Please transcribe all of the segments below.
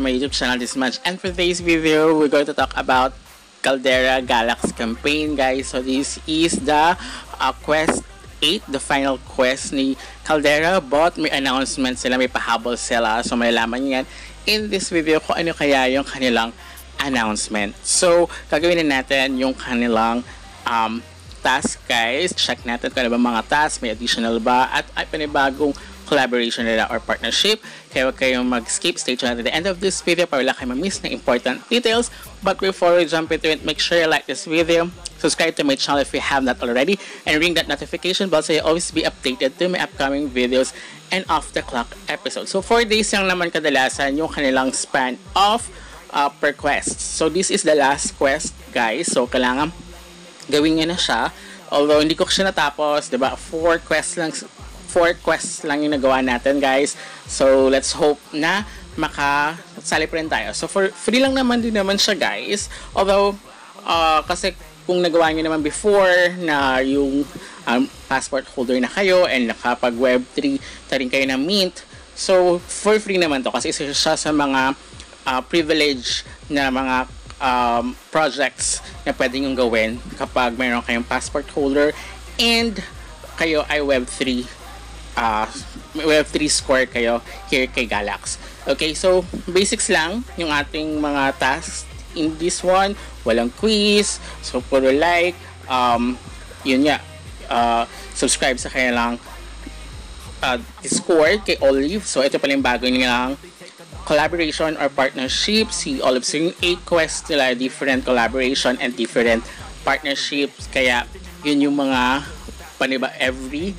my YouTube channel this much. And for today's video, we're going to talk about Caldera Galax campaign, guys. So this is the Quest 8, the final quest ni Caldera, but may announcement sila, may pahabol sila. So malalaman niyo yan in this video kung ano kaya yung kanilang announcement. So gagawin na natin yung kanilang task, guys. Check natin kung ano ba mga task, may additional ba, at ay panibagong collaboration nila or partnership. Kaya huwag kayong mag-skip. Stay tuned at the end of this video para wala kayo ma-miss ng important details. But before we jump into it, make sure you like this video, subscribe to my channel if you have not already, and ring that notification bell so you always be updated to my upcoming videos and off-the-clock episodes. So 4 days lang naman kadalasan yung kanilang span of per quest. So this is the last quest, guys. So kailangan gawin niya na siya. Although hindi ko siya natapos, diba? 4 quests lang yung nagawa natin, guys. So let's hope na makasali pa rin tayo. So for free lang naman din naman siya, guys. Although kasi kung nagawa nyo naman before na yung passport holder na kayo and nakapag web3 na rin kayo na mint, so for free naman to kasi isa siya sa mga privilege na mga projects na pwede nyo gawin kapag mayroon kayong passport holder and kayo ay web3 score kayo here kay Galax. Okay, so basics lang yung ating mga tasks in this one. Walang quiz, so puro like, yun nga, subscribe sa kanilang Discord kay Olive. So ito pala yung bago nilang collaboration or partnership. Si Olive, so yung 8 quests nila, different collaboration and different partnerships. Kaya yun yung mga paniba every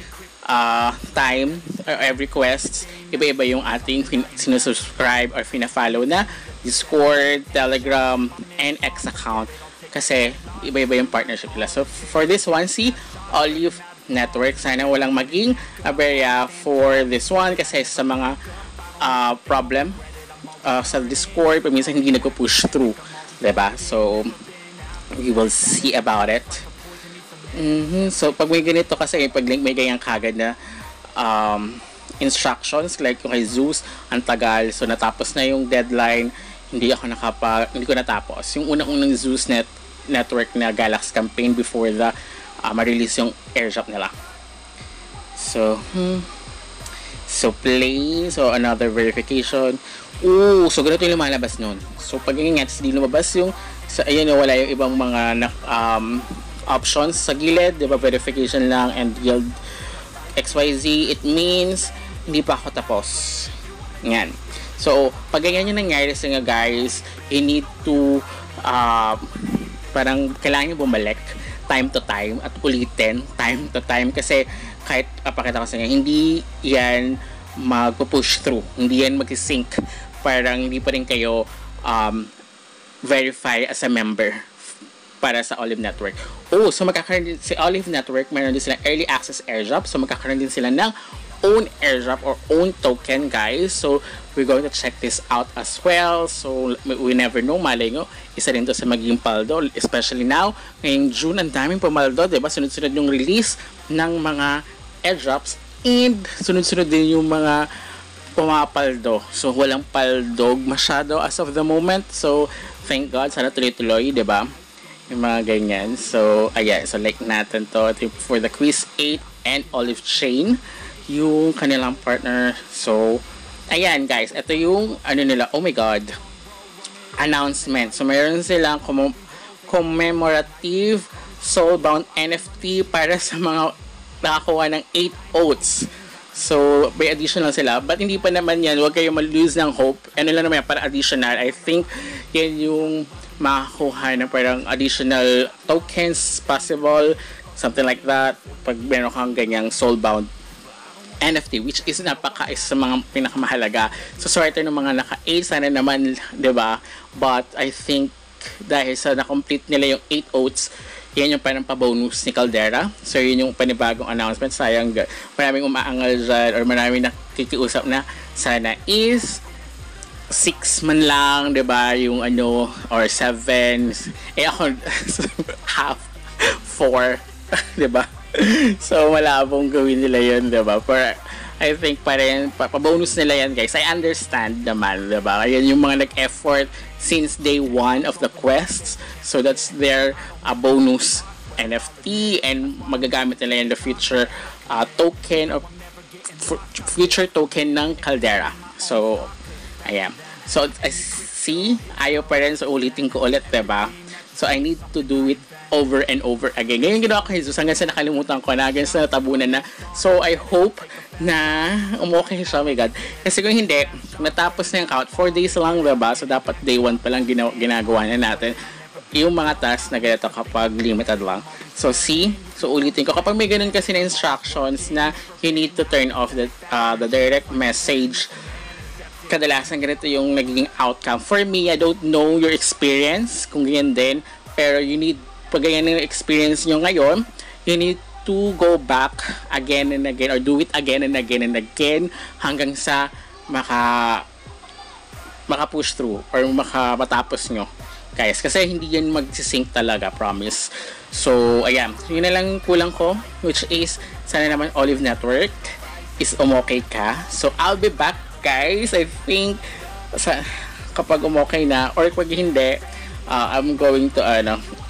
time or every quest, iba-iba yung ating sinusubscribe or fina-follow na Discord, Telegram, and X account kasi iba-iba yung partnership nila. So for this one, si Olive Network, sana walang maging aberya for this one kasi sa mga problem sa Discord, minsan hindi nagpo-push through, diba? So we will see about it. So pag may ganito kasi pag may ganyang kagad na instructions like yung kay Zeus, ang tagal, so natapos na yung deadline, hindi ko natapos yung unang Zeus network na Galax campaign before the ma-release yung airdrop nila. So play, so another verification. So ganito yung lumalabas nun. So pag ingat, hindi lumabas yung ayan, wala yung ibang mga options sa gilid, diba? Verification lang and guild XYZ. It means hindi pa ako tapos. Yan. So pag ganyan yung nangyari sa nga, guys, you need to parang kailangan nyo bumalik time to time at ulitin time to time kasi kahit pakita ko sa inyo, hindi yan magpo-push through, hindi yan mag-sync, parang hindi pa rin kayo verify as a member para sa Olive Network. So magkakaroon din si Olive Network, mayroon din silang early access airdrop, so magkakaroon din sila ng own airdrop or own token, guys. So we're going to check this out as well. So we never know, malay nyo, isa rin to sa magiging paldo, especially now, ngayong June, ang daming pumaldo, diba? Sunod-sunod yung release ng mga airdrops and sunod-sunod din yung mga pumapaldo. So walang paldog masyado as of the moment. So thank God, sana tuloy-tuloy, diba? Yung mga ganyan. So ayan, so like natin to for the Quiz 8 and Olive Chain, yung kanilang partner. So ayan, guys, ito yung ano nila, oh my God, announcement. So mayroon silang commemorative soulbound NFT para sa mga nakakuha ng 8 oats. So may additional sila, but hindi pa naman yan, huwag kayong ma-lose ng hope. Ano lang naman yan, para additional. I think yan yung makakuha na parang additional tokens possible, something like that, pag meron kang ganyang soulbound NFT, which is sa mga pinakamahalaga. So swerte ng mga naka-8, sana naman, diba? But I think dahil sa na-complete nila yung 8 oats, yan yung parang pa-bonus ni Caldera. So yun yung panibagong announcement. Sayang, maraming umaangal dyan or maraming nakikiusap na sana is 6 man lang, diba? Yung ano, or 7. Ako, half, 4, diba? So malabong gawin nila yun, diba? For I think pa rin, pa-bonus nila yan guys. I understand naman, diba? Ayan yung mga nag-effort since day 1 of the quests. So that's their bonus NFT and magagamit nila in the future token of future token ng Caldera. So, ayan. So, I see, ayaw pa rin. So, ulitin ko ulit, diba? So, I need to do it over and over again. Ngayon ginawa ko, Jesus, hanggang sa nakalimutan ko na, hanggang sa natabunan na. So, I hope na umokay siya, oh my God. Kasi kung hindi, natapos na yung count, 4 days lang, diba? So, dapat day 1 pa lang ginagawa na natin yung mga tasks na ganito kapag limited lang. So, see? So, ulitin ko. Kapag may ganun kasi na instructions na you need to turn off the direct message, kadalasan ganito yung naging outcome. For me, I don't know your experience, kung ganyan din, pero you need, pag ganyan yung experience nyo ngayon, you need to go back again and again, or do it again and again and again, hanggang sa maka-push through, or matapos nyo. Guys, kasi hindi yan mag-sync talaga, promise. So, ayan. Yun na lang kulang ko, which is, sana naman Olive Network is umokay ka. So, I'll be back, guys. I think, kapag umokay na, or pag hindi, I'm going to,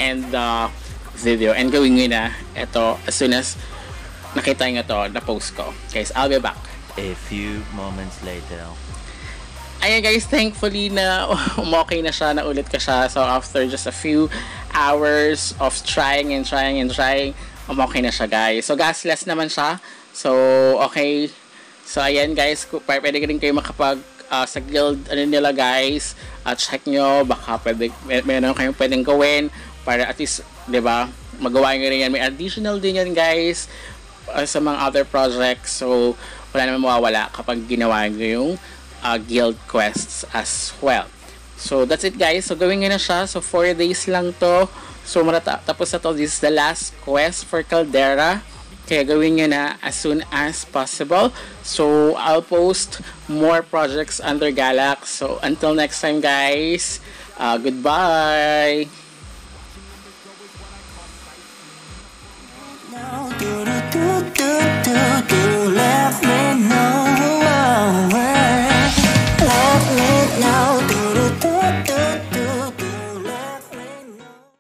end the video. And gawin nyo na, ito, as soon as nakita nyo to, na-post ko. Guys, I'll be back. A few moments later. Ayan guys, thankfully na umokay na siya, naulit ka siya. So after just a few hours of trying, umokay na siya guys. So gasless naman siya. So okay. So ayan guys, pwede rin kayo makapag sa guild nila guys. Check nyo, baka meron kayong pwedeng gawin para at least, 'di ba, magawa nyo rin yan. May additional din yan guys sa mga other projects. So wala naman mawawala kapag ginawa nyo yung guild quests as well. So that's it guys. So gawin nyo na siya. So 4 days lang to. So tapos na to. This is the last quest for Caldera. Kaya gawin nyo na as soon as possible. So I'll post more projects under Galax. So until next time guys. Goodbye.